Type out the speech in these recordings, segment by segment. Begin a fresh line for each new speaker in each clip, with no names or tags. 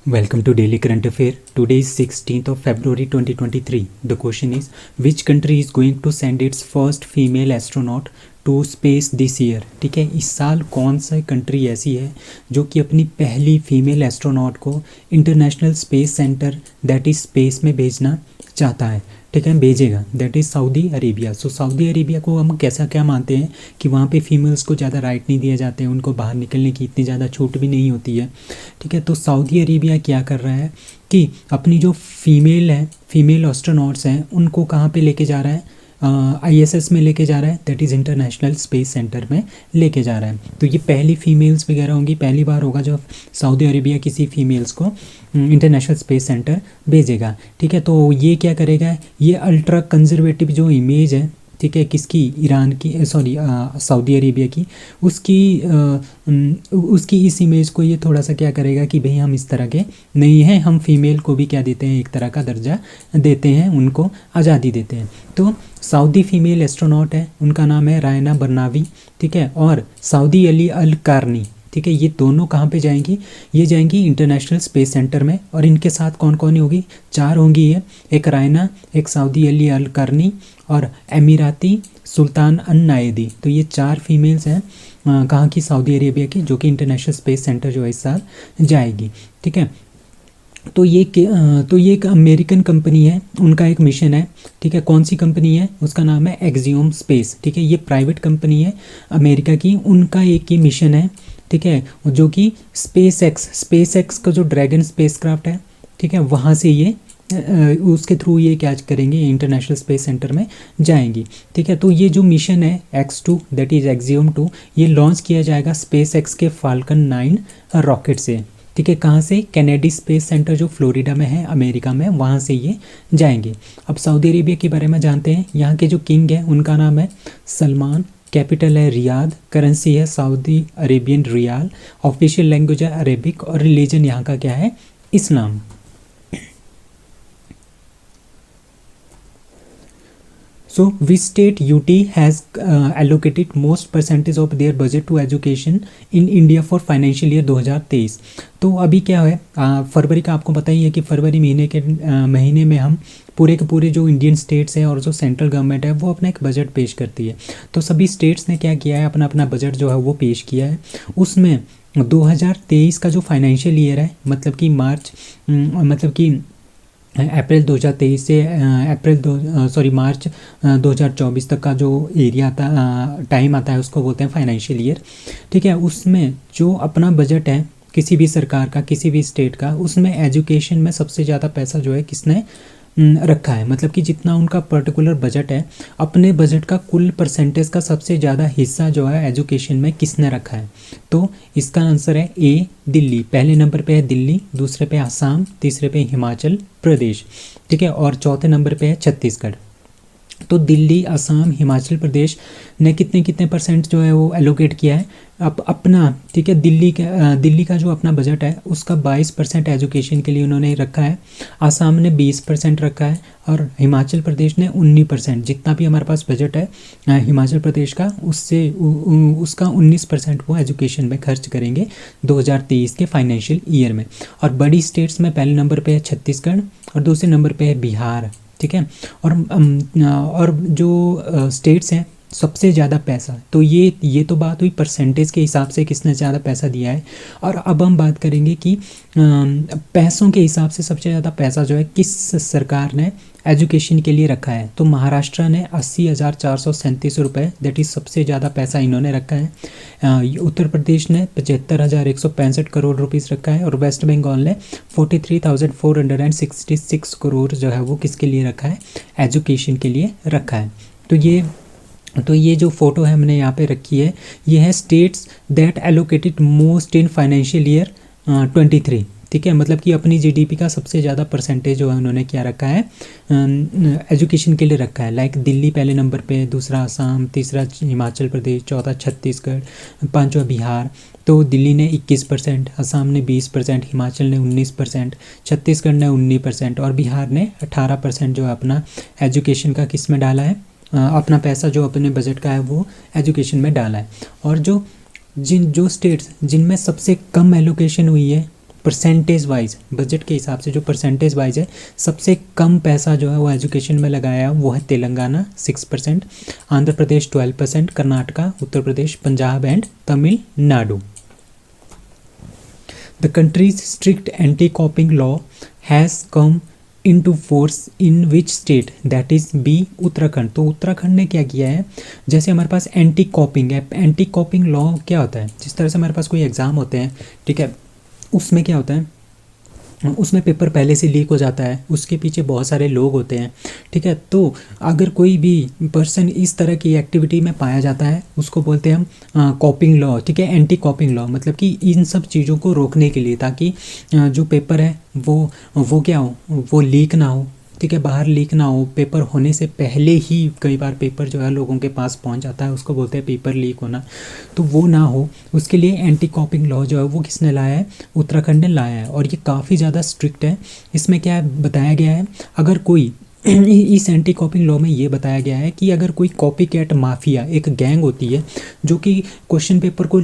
Welcome to Daily Current Affair. Today is 16th of February 2023. The question is, which country is going to send its first female astronaut to space this year? ठीक है, इस साल कौन सा country ऐसी है जो कि अपनी पहली फीमेल एस्ट्रोनॉट को international space centre that is space में भेजना चाहता है? ठीक है, भेजेगा, that is Saudi Arabia. So Saudi Arabia को हम कैसा क्या मानते हैं कि वहाँ पे फीमेल्स को ज़्यादा राइट नहीं दिए जाते हैं, उनको बाहर निकलने की इतनी ज़्यादा छूट भी नहीं होती है। ठीक है, तो सऊदी अरेबिया क्या कर रहा है कि अपनी जो फीमेल एस्ट्रोनॉट्स हैं उनको कहाँ पे लेके जा रहा है, ISS में लेके जा रहा है, that is international space centre में लेके जा रहा है। तो ये पहली फीमेल्स वगैरह होंगी, पहली बार होगा जब सऊदी अरेबिया किसी फीमेल्स को इंटरनेशनल स्पेस सेंटर भेजेगा। ठीक है, तो ये क्या करेगा, ये अल्ट्रा कंजर्वेटिव जो इमेज है, ठीक है, किसकी, ईरान की, सॉरी सऊदी अरेबिया की, उसकी इस इमेज को ये थोड़ा सा क्या करेगा कि भाई हम इस तरह के नहीं हैं, हम फीमेल को भी क्या देते हैं, एक तरह का दर्जा देते हैं, उनको आज़ादी देते हैं। तो सऊदी फीमेल एस्ट्रोनॉट है, उनका नाम है रायना बरनावी। ठीक है, और सऊदी अली अल कारनी। ठीक है, ये दोनों कहाँ पे जाएंगी, ये जाएंगी इंटरनेशनल स्पेस सेंटर में। और इनके साथ कौन कौन होगी, 4 होंगी ये, एक रायना, एक सऊदी अली अल करनी और अमीराती सुल्तान अन नायदी। तो ये 4 फीमेल्स हैं कहाँ की, सऊदी अरेबिया की, जो कि इंटरनेशनल स्पेस सेंटर जो है इस साल जाएगी। ठीक है, तो ये एक अमेरिकन कंपनी है, उनका एक मिशन है। ठीक है, कौन सी कंपनी है, उसका नाम है एक्सियोम स्पेस। ठीक है, ये प्राइवेट कंपनी है अमेरिका की, उनका एक ही मिशन है। ठीक है, जो कि स्पेस एक्स का जो ड्रैगन स्पेसक्राफ्ट है, ठीक है, वहाँ से ये उसके थ्रू ये क्या करेंगे, इंटरनेशनल स्पेस सेंटर में जाएंगी। ठीक है, तो ये जो मिशन है X2 दैट इज़ एक्सियोम 2, ये लॉन्च किया जाएगा स्पेस एक्स के फाल्कन 9 रॉकेट से। ठीक है, कहाँ से, कैनेडी स्पेस सेंटर जो फ्लोरिडा में है अमेरिका में, वहाँ से ये जाएंगे। अब सऊदी अरेबिया के बारे में जानते हैं। यहाँ के जो किंग है उनका नाम है सलमान, कैपिटल है रियाद, करेंसी है Saudi Arabian riyal, official language है अरेबिक और रिलीजन यहाँ का क्या है, इस्लाम। So, which state UT has allocated most percentage of their budget to education in India for financial year 2023? तो अभी क्या है, फरवरी का आपको पता ही है कि फरवरी महीने में हम पूरे के पूरे जो इंडियन स्टेट्स हैं और जो सेंट्रल गवर्नमेंट है वो अपना एक बजट पेश करती है। तो सभी स्टेट्स ने क्या किया है, अपना अपना बजट जो है वो पेश किया है। उसमें 2023 का जो फाइनेंशियल ईयर है, मतलब कि अप्रैल 2023 से मार्च 2024 तक का जो एरिया आता, टाइम आता है, उसको बोलते हैं फाइनेंशियल ईयर। ठीक है, उसमें जो अपना बजट है किसी भी सरकार का, किसी भी स्टेट का, उसमें एजुकेशन में सबसे ज़्यादा पैसा जो है किसने रखा है, मतलब कि जितना उनका पर्टिकुलर बजट है, अपने बजट का कुल परसेंटेज का सबसे ज़्यादा हिस्सा जो है एजुकेशन में किसने रखा है। तो इसका आंसर है ए, दिल्ली। पहले नंबर पे है दिल्ली, दूसरे पे असम, तीसरे पे हिमाचल प्रदेश। ठीक है, और चौथे नंबर पे है छत्तीसगढ़। तो दिल्ली, असम, हिमाचल प्रदेश ने कितने परसेंट जो है वो एलोकेट किया है अपना। ठीक है, दिल्ली का जो अपना बजट है उसका 22% एजुकेशन के लिए उन्होंने रखा है, असम ने 20% रखा है और हिमाचल प्रदेश ने 19%। जितना भी हमारे पास बजट है हिमाचल प्रदेश का, उसका 19% वो एजुकेशन में खर्च करेंगे 2023 के फाइनेंशियल ईयर में। और बड़ी स्टेट्स में पहले नंबर पे है छत्तीसगढ़ और दूसरे नंबर पे है बिहार। ठीक है, और जो स्टेट्स हैं सबसे ज़्यादा पैसा, तो ये तो बात हुई परसेंटेज के हिसाब से किसने ज़्यादा पैसा दिया है। और अब हम बात करेंगे कि पैसों के हिसाब से सबसे ज़्यादा पैसा जो है किस सरकार ने एजुकेशन के लिए रखा है। तो महाराष्ट्र ने 80,437 रुपये, दैट इज़ सबसे ज़्यादा पैसा इन्होंने रखा है। उत्तर प्रदेश ने 75,165 करोड़ रुपीस रखा है और वेस्ट बंगाल ने 43,466 करोड़ जो है वो किसके लिए रखा है, एजुकेशन के लिए रखा है। तो ये जो फोटो है हमने यहाँ पे रखी है, ये है states that allocated most in financial year 23। ठीक है, मतलब कि अपनी जीडीपी का सबसे ज़्यादा परसेंटेज जो है उन्होंने क्या रखा है, एजुकेशन के लिए रखा है। लाइक दिल्ली पहले नंबर पे, दूसरा असम, तीसरा हिमाचल प्रदेश, चौथा छत्तीसगढ़, पांचवा बिहार। तो दिल्ली ने 21%, असम ने 20%, हिमाचल ने 19%, छत्तीसगढ़ ने 19% और बिहार ने 18% जो है अपना एजुकेशन का किस में डाला है, अपना पैसा जो अपने बजट का है वो एजुकेशन में डाला है। और जो स्टेट्स जिनमें सबसे कम एलोकेशन हुई है परसेंटेज वाइज, बजट के हिसाब से जो परसेंटेज वाइज है, सबसे कम पैसा जो है वो एजुकेशन में लगाया वो है Telangana 6%, Andhra Pradesh 12%, Karnataka, Uttar Pradesh, Punjab and Tamil Nadu. The countries strict anti copying law has come into force in which state, that is B Uttarakhand. तो उत्तराखंड ने क्या किया है, जैसे हमारे पास एंटी कॉपिंग है, एंटी कॉपिंग लॉ क्या होता है, जिस तरह से हमारे पास कोई एग्ज़ाम होते हैं, ठीक है, उसमें क्या होता है, उसमें पेपर पहले से लीक हो जाता है, उसके पीछे बहुत सारे लोग होते हैं, ठीक है। तो अगर कोई भी पर्सन इस तरह की एक्टिविटी में पाया जाता है, उसको बोलते हैं हम कॉपिंग लॉ, ठीक है, एंटी कॉपिंग लॉ, मतलब कि इन सब चीज़ों को रोकने के लिए, ताकि जो पेपर है वो क्या हो, वो लीक ना हो, ठीक है, बाहर लीक ना हो, पेपर होने से पहले ही कई बार पेपर जो है लोगों के पास पहुंच जाता है, उसको बोलते हैं पेपर लीक होना, तो वो ना हो, उसके लिए एंटी कॉपिंग लॉ जो है वो किसने लाया है, उत्तराखंड ने लाया है। और ये काफ़ी ज़्यादा स्ट्रिक्ट है। इसमें क्या बताया गया है, अगर कोई इस एंटी कॉपिंग लॉ में ये बताया गया है कि अगर कोई कॉपी कैट माफिया, एक गैंग होती है जो कि क्वेश्चन पेपर को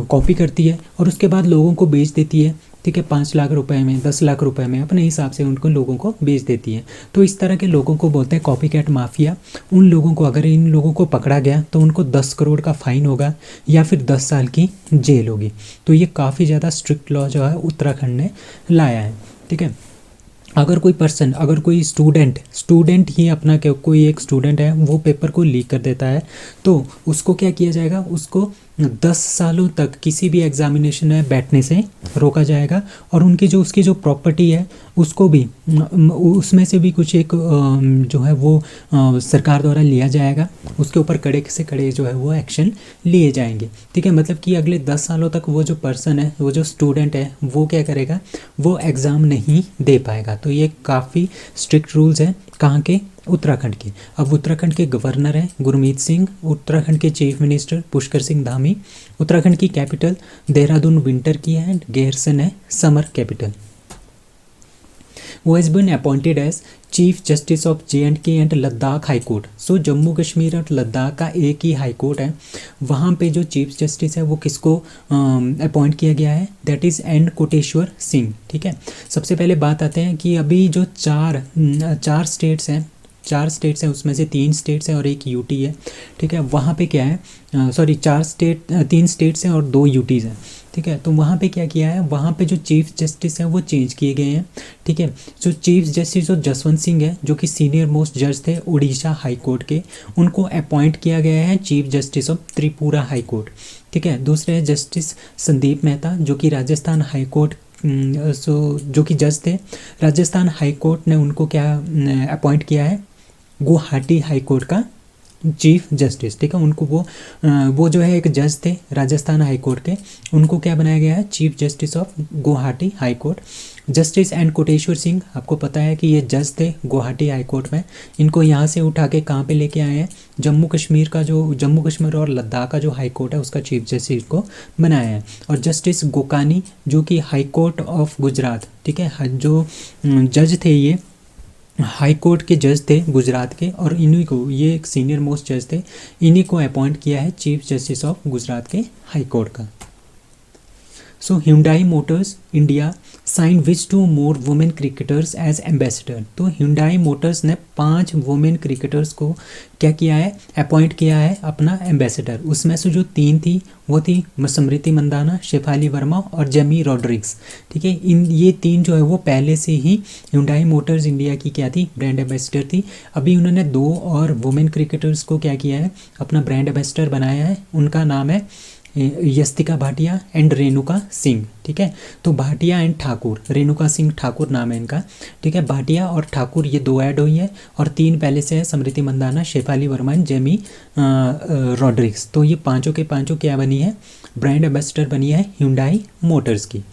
कॉपी करती है और उसके बाद लोगों को बेच देती है, ठीक है, 5 लाख रुपए में, 10 लाख रुपए में, अपने हिसाब से उनको लोगों को बेच देती है, तो इस तरह के लोगों को बोलते हैं कॉपी कैट माफिया। उन लोगों को, अगर इन लोगों को पकड़ा गया तो उनको 10 करोड़ का फाइन होगा या फिर 10 साल की जेल होगी। तो ये काफ़ी ज़्यादा स्ट्रिक्ट लॉ जो है उत्तराखंड ने लाया है, ठीक है। अगर कोई पर्सन, अगर कोई स्टूडेंट ही अपना, कोई एक स्टूडेंट है वो पेपर को लीक कर देता है, तो उसको क्या किया जाएगा, उसको 10 सालों तक किसी भी एग्जामिनेशन में बैठने से रोका जाएगा, और उनकी जो, उसकी जो प्रॉपर्टी है उसको भी, उसमें से भी कुछ एक जो है वो सरकार द्वारा लिया जाएगा, उसके ऊपर कड़े से कड़े जो है वो एक्शन लिए जाएंगे, ठीक है। मतलब कि अगले 10 सालों तक वो जो पर्सन है, वो जो स्टूडेंट है, वो क्या करेगा, वो एग्ज़ाम नहीं दे पाएगा। तो ये काफ़ी स्ट्रिक्ट रूल्स हैं, कहाँ के, उत्तराखंड के। अब उत्तराखंड के गवर्नर हैं गुरमीत सिंह, उत्तराखंड के चीफ मिनिस्टर पुष्कर सिंह धामी, उत्तराखंड की कैपिटल देहरादून विंटर की है, एंड गैरसन है समर कैपिटल। वो has been appointed as chief justice of J&K and Ladakh high court. So Jammu Kashmir और लद्दाख का एक ही हाई कोर्ट है, वहाँ पे जो चीफ जस्टिस है वो किसको अपॉइंट किया गया है, that is an Koteshwar Singh, ठीक है। सबसे पहले बात आते हैं कि अभी जो चार स्टेट्स हैं, उसमें से 3 स्टेट्स हैं और एक यूटी है, ठीक है। वहाँ पे क्या है, 3 स्टेट्स हैं और 2 यूटीज़ हैं, ठीक है। तो वहाँ पे क्या किया है, वहाँ पे जो चीफ जस्टिस हैं वो चेंज किए गए हैं, ठीक है। जो चीफ जस्टिस जो जसवंत सिंह है, जो कि सीनियर मोस्ट जज थे उड़ीसा हाई कोर्ट के, उनको अपॉइंट किया गया है chief justice of Tripura high court, ठीक है। दूसरे है जस्टिस संदीप मेहता, जो कि राजस्थान हाई कोर्ट, जो कि जज थे, राजस्थान हाई कोर्ट ने उनको क्या अपॉइंट किया है, गुवाहाटी हाई कोर्ट का चीफ जस्टिस, ठीक है। उनको वो जो है एक जज थे राजस्थान हाई कोर्ट के, उनको क्या बनाया गया है, chief justice of Guwahati high court. Justice and Koteshwar Singh, आपको पता है कि ये जज थे गुवाहाटी हाई कोर्ट में, इनको यहाँ से उठा के कहाँ पे लेके आए हैं, जम्मू कश्मीर और लद्दाख का जो हाई कोर्ट है उसका चीफ जस्टिस को बनाया है। और जस्टिस गोकानी, जो कि हाई कोर्ट ऑफ गुजरात, ठीक है, जो जज थे, ये हाई कोर्ट के जज थे गुजरात के, और इन्हीं को, ये एक सीनियर मोस्ट जज थे, इन्हीं को अपॉइंट किया है चीफ जस्टिस ऑफ गुजरात के हाई कोर्ट का। So Hyundai motors India sign which 2 more women cricketers as ambassador. तो Hyundai मोटर्स ने 5 वुमेन क्रिकेटर्स को क्या किया है, अपॉइंट किया है अपना एम्बेसडर। उसमें से जो 3 थी वो थी स्मृति मंदाना, शेफाली वर्मा और जेमी रॉड्रिग्स, ठीक है। ये 3 जो है वो पहले से ही Hyundai मोटर्स इंडिया की क्या थी, ब्रांड एम्बेसडर थी। अभी उन्होंने 2 और वुमेन क्रिकेटर्स को क्या किया है, अपना ब्रांड एम्बेसडर बनाया है। उनका नाम है यस्तिका भाटिया एंड रेणुका सिंह, ठीक है। तो भाटिया एंड ठाकुर, रेणुका सिंह ठाकुर नाम है इनका, ठीक है। भाटिया और ठाकुर ये 2 ऐड हुई है, और 3 पहले से है, स्मृति मंदाना, शेफाली वर्मा एंड जेमी रॉड्रिग्स। तो ये पांचों के पांचों क्या बनी है, ब्रांड एम्बेसडर बनी है Hyundai मोटर्स की।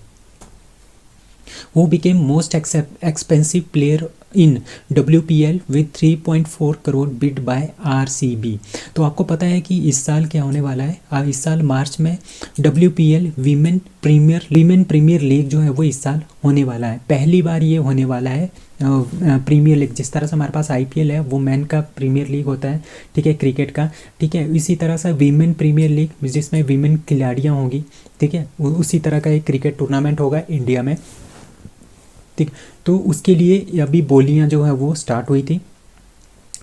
वो became most expensive player in WPL with 3.4 crore bid by RCB। तो आपको पता है कि इस साल क्या होने वाला है, इस साल मार्च में WPL वीमेन प्रीमियर लीग जो है वो इस साल होने वाला है। पहली बार ये होने वाला है प्रीमियर लीग। जिस तरह से हमारे पास IPL है वो मैन का प्रीमियर लीग होता है, ठीक है, क्रिकेट का, ठीक है, इसी तरह से वीमेन प्रीमियर लीग जिसमें वीमेन खिलाड़ियाँ होंगी, ठीक है, उसी तरह का एक क्रिकेट टूर्नामेंट होगा इंडिया में, ठीक। तो उसके लिए अभी बोलियाँ जो है वो स्टार्ट हुई थी,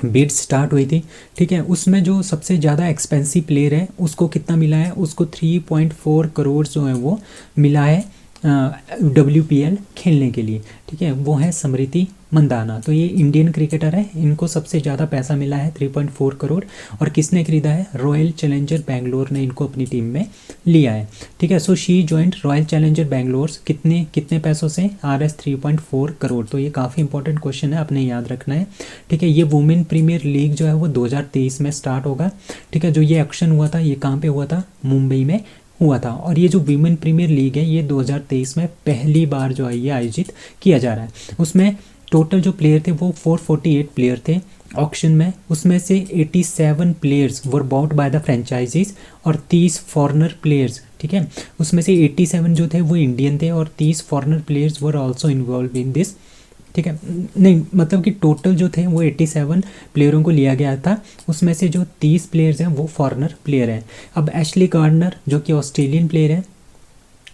बिड स्टार्ट हुई थी, ठीक है। उसमें जो सबसे ज़्यादा एक्सपेंसिव प्लेयर है उसको कितना मिला है, उसको 3.4 करोड़ जो है वो मिला है WPL खेलने के लिए, ठीक है। वो है स्मृति मंदाना। तो ये इंडियन क्रिकेटर है, इनको सबसे ज़्यादा पैसा मिला है 3.4 करोड़। और किसने खरीदा है, रॉयल चैलेंजर बैंगलोर ने इनको अपनी टीम में लिया है, ठीक है। So she joint royal challenger Bangalore कितने पैसों से, RS 3.4 करोड़। तो ये काफ़ी इंपॉर्टेंट क्वेश्चन है, आपने याद रखना है, ठीक है। ये वुमेन प्रीमियर लीग जो है वो 2023 में स्टार्ट होगा, ठीक है। जो ये एक्शन हुआ था ये कहाँ पे हुआ था, मुंबई में हुआ था। और ये जो वीमेन प्रीमियर लीग है ये 2023 में पहली बार जो है ये आयोजित किया जा रहा है। उसमें टोटल जो प्लेयर थे वो 448 प्लेयर थे ऑक्शन में। उसमें से 87 players were bought by the franchises और 30 फॉरेनर प्लेयर्स, ठीक है। उसमें से 87 जो थे वो इंडियन थे और 30 foreigner players were also involve in this, ठीक है। नहीं मतलब कि टोटल जो थे वो 87 प्लेयरों को लिया गया था, उसमें से जो 30 प्लेयर्स हैं वो फॉरेनर प्लेयर हैं। अब एशली गार्डनर जो कि ऑस्ट्रेलियन प्लेयर है,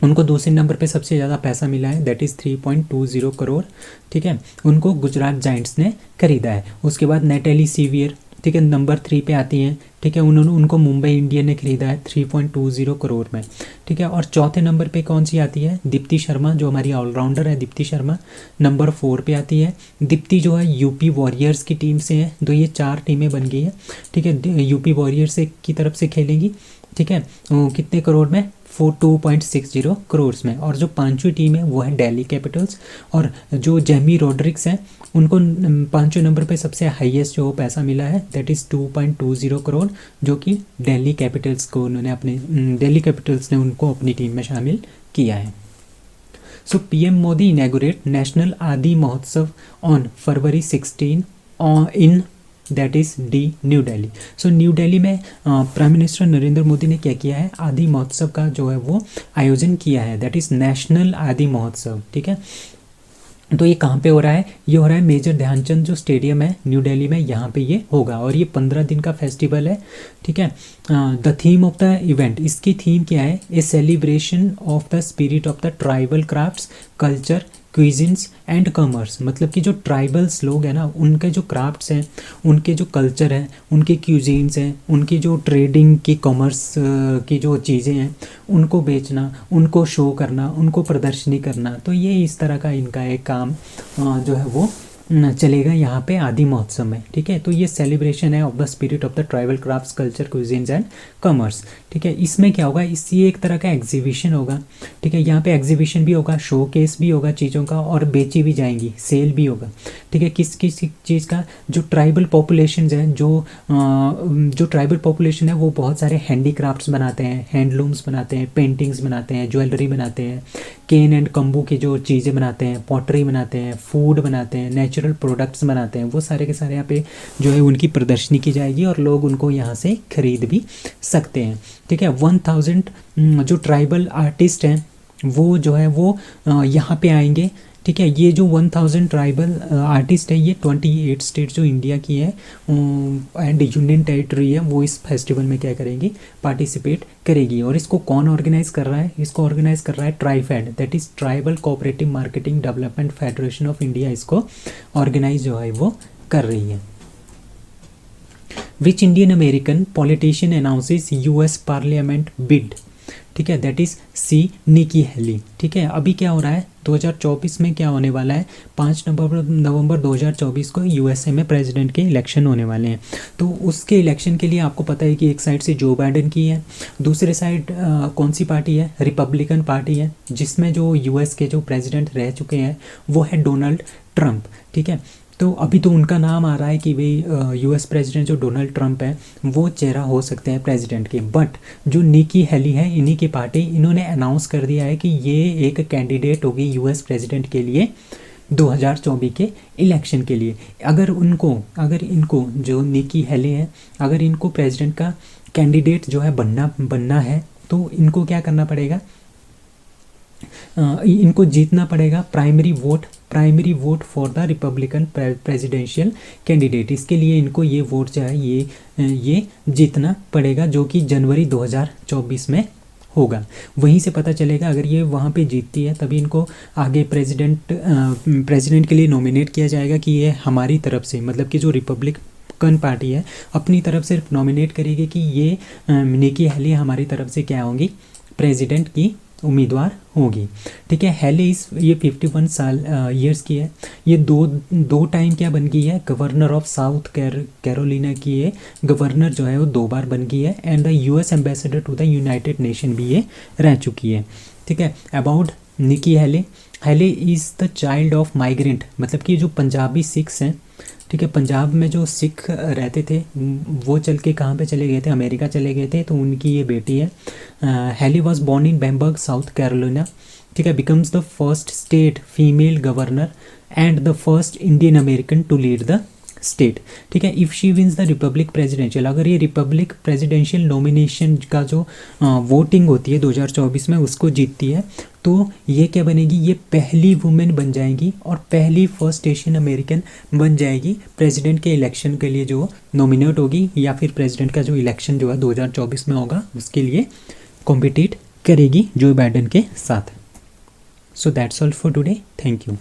उनको दूसरे नंबर पे सबसे ज़्यादा पैसा मिला है, दैट इज़ 3.20 करोड़, ठीक है। उनको गुजरात जायंट्स ने खरीदा है। उसके बाद नेटेली सीवियर, ठीक है, नंबर 3 पे आती हैं, ठीक है। उनको मुंबई इंडियन ने खरीदा है 3.20 करोड़ में, ठीक है। और चौथे नंबर पे कौन सी आती है, दीप्ति शर्मा, जो हमारी ऑलराउंडर है दीप्ति शर्मा, नंबर 4 पे आती है। दीप्ति जो है यूपी वॉरियर्स की टीम से है, तो ये 4 टीमें बन गई है, ठीक है। यूपी वॉरियर्स की तरफ से खेलेंगी, ठीक है। कितने करोड़ में, 2.60 करोड़ में। और जो पांचवी टीम है वो है दिल्ली कैपिटल्स। और जो जेमी रॉड्रिक्स हैं उनको पांचवें नंबर पे सबसे हाईएस्ट जो पैसा मिला है, दैट इज़ 2.20 करोड़, जो कि दिल्ली कैपिटल्स ने उनको अपनी टीम में शामिल किया है। सो PM मोदी इनैगोरेट नेशनल आदि महोत्सव on February 16 in that is new Delhi. So new Delhi में प्राइम मिनिस्टर नरेंद्र मोदी ने क्या किया है, आदि महोत्सव का जो है वो आयोजन किया है, दैट इज़ नेशनल आदि महोत्सव, ठीक है। तो ये कहाँ पे हो रहा है, ये हो रहा है मेजर ध्यानचंद जो स्टेडियम है न्यू दिल्ली में, यहाँ पे ये होगा। और ये 15 दिन का फेस्टिवल है, ठीक है। The theme of the event, इसकी थीम क्या है, a celebration of the spirit of the tribal crafts, culture, cuisines and commerce. मतलब कि जो ट्राइबल्स लोग हैं ना, उनके जो क्राफ्ट्स हैं, उनके जो कल्चर हैं, उनके क्यूजीन्स हैं, उनकी जो ट्रेडिंग की कॉमर्स की जो चीज़ें हैं उनको बेचना, उनको शो करना, उनको प्रदर्शनी करना। तो ये इस तरह का इनका एक काम जो है वो चलेगा यहाँ पे आदि महोत्सव में, ठीक है। तो ये सेलिब्रेशन है of the spirit of the tribal crafts, culture, cuisines and commerce, ठीक है। इसमें क्या होगा, इससे एक तरह का एग्जीबिशन होगा, ठीक है। यहाँ पे एग्जीबिशन भी होगा, शो केस भी होगा चीज़ों का, और बेची भी जाएंगी, सेल भी होगा, ठीक है। किस किस चीज़ का, जो ट्राइबल पॉपुलेशन है, जो ट्राइबल पॉपुलेशन है वो बहुत सारे हैंडीक्राफ्ट्स बनाते हैं, हैंडलूम्स बनाते हैं, पेंटिंग्स बनाते हैं, ज्वेलरी बनाते हैं, केन एंड कम्बू की जो चीज़ें बनाते हैं, पॉटरी बनाते हैं, फूड बनाते हैं, नेचुरल प्रोडक्ट्स बनाते हैं, वो सारे के सारे यहाँ पे जो है उनकी प्रदर्शनी की जाएगी और लोग उनको यहाँ से खरीद भी सकते हैं, ठीक है। 1000 जो ट्राइबल आर्टिस्ट हैं वो जो है वो यहाँ पे आएंगे, ठीक है। ये जो 1000 ट्राइबल आर्टिस्ट है ये 28 स्टेट जो इंडिया की है एंड यूनियन टेरिटरी है वो इस फेस्टिवल में क्या करेंगी, पार्टिसिपेट करेगी। और इसको कौन ऑर्गेनाइज कर रहा है, इसको ऑर्गेनाइज कर रहा है TRIFED, that is tribal cooperative marketing development federation of India, इसको ऑर्गेनाइज जो है वो कर रही है। Which Indian American politician announces US parliament bid, ठीक है, that is C Nikki Haley, ठीक है। अभी क्या हो रहा है, 2024 में क्या होने वाला है, 5 नवंबर 2024 को USA में प्रेसिडेंट के इलेक्शन होने वाले हैं। तो उसके इलेक्शन के लिए आपको पता है कि एक साइड से जो बाइडेन की है, दूसरे साइड कौन सी पार्टी है, रिपब्लिकन पार्टी है, जिसमें जो US के जो प्रेसिडेंट रह चुके हैं वो है डोनाल्ड ट्रंप, ठीक है। तो अभी तो उनका नाम आ रहा है कि भाई US प्रेसिडेंट जो डोनाल्ड ट्रंप है वो चेहरा हो सकते हैं प्रेसिडेंट के, बट जो निकी हेली है इन्हीं की पार्टी, इन्होंने अनाउंस कर दिया है कि ये एक कैंडिडेट होगी US प्रेसिडेंट के लिए 2024 के इलेक्शन के लिए। अगर इनको जो निकी हेले हैं, अगर इनको प्रेसिडेंट का कैंडिडेट जो है बनना है तो इनको क्या करना पड़ेगा, इनको जीतना पड़ेगा primary vote for the Republican presidential candidate. इसके लिए इनको ये वोट जो है ये जीतना पड़ेगा, जो कि जनवरी 2024 में होगा। वहीं से पता चलेगा, अगर ये वहाँ पे जीतती है तभी इनको आगे प्रेसिडेंट के लिए नॉमिनेट किया जाएगा कि ये हमारी तरफ से, मतलब कि जो रिपब्लिकन पार्टी है अपनी तरफ से नॉमिनेट करेगी कि ये निकी हेली हमारी तरफ से क्या होंगी, प्रेसिडेंट की उम्मीदवार होगी। ठीक है, हेले ये 51 ईयर्स की है। ये दो टाइम क्या बन गई है, गवर्नर ऑफ साउथ कैरोलिना की ये गवर्नर जो है वो 2 बार बन गई है। And the US ambassador to the United Nation भी ये रह चुकी है। ठीक है, अबाउट निकी हेले is the child of migrant, मतलब कि जो पंजाबी सिख्स हैं, ठीक है, पंजाब में जो सिख रहते थे वो चल के कहाँ पे चले गए थे, अमेरिका चले गए थे, तो उनकी ये बेटी है। Haley was born in Bamberg South Carolina. ठीक है, becomes the first state female governor and the first Indian American to lead the state. ठीक है, if she wins the republic presidential, अगर ये रिपब्लिक प्रेसिडेंशियल नॉमिनेशन का जो voting होती है 2024 में उसको जीतती है, तो ये क्या बनेगी, ये पहली वुमेन बन जाएगी और पहली फर्स्ट एशियन अमेरिकन बन जाएगी प्रेसिडेंट के इलेक्शन के लिए जो नॉमिनेट होगी, या फिर प्रेसिडेंट का जो इलेक्शन जो है 2024 में होगा उसके लिए कॉम्पिटिट करेगी जो बाइडेन के साथ। So that's all for today, thank you.